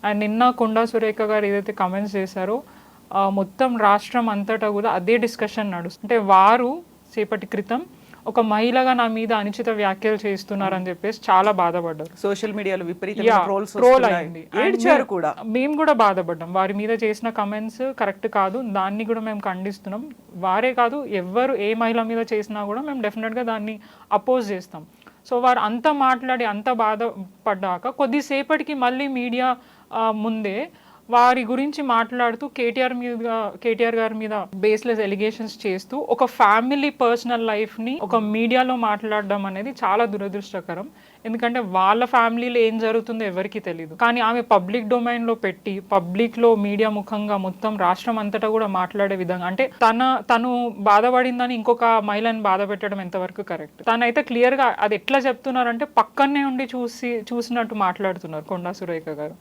And నిన్న కొండా సురేఖ గారు ఏదైతే కమెంట్స్ చేశారో మొత్తం రాష్ట్రం అంతటా కూడా అదే డిస్కషన్ నడుస్తుంది. అంటే వారు సేపటి క్రితం ఒక మహిళగా నా మీద అనుచిత వ్యాఖ్యలు చేస్తున్నారని చెప్పేసి చాలా బాధపడ్డారు. సోషల్ మీడియాలో విపరీతంగా ట్రోల్ అయింది. ఏడ్చారు కూడా. మేము కూడా బాధపడ్డాం. వారి మీద చేసిన కమెంట్స్ కరెక్ట్ కాదు, దాన్ని కూడా మేము ఖండిస్తున్నాం. వారే కాదు, ఎవరు ఏ మహిళ మీద చేసినా కూడా మేము డెఫినెట్గా దాన్ని అపోజ్ చేస్తాం. సో వారు అంత మాట్లాడి అంత బాధపడ్డాక కొద్దిసేపటికి మళ్ళీ మీడియా ముందే వారి గురించి మాట్లాడుతూ కేటీఆర్ గారి మీద బేస్లెస్ ఎలిగేషన్స్ చేస్తూ ఒక ఫ్యామిలీ పర్సనల్ లైఫ్ని ఒక మీడియాలో మాట్లాడడం అనేది చాలా దురదృష్టకరం. ఎందుకంటే వాళ్ళ ఫ్యామిలీలో ఏం జరుగుతుందో ఎవరికి తెలియదు. కానీ ఆమె పబ్లిక్ డొమైన్లో పెట్టి పబ్లిక్లో మీడియా ముఖంగా మొత్తం రాష్ట్రం అంతటా కూడా మాట్లాడే విధంగా, అంటే తను బాధపడిందని ఇంకొక మహిళని బాధ పెట్టడం ఎంతవరకు కరెక్ట్? తనైతే క్లియర్గా అది ఎట్లా చెప్తున్నారంటే పక్కనే ఉండి చూసినట్టు మాట్లాడుతున్నారు కొండా సురేఖ గారు.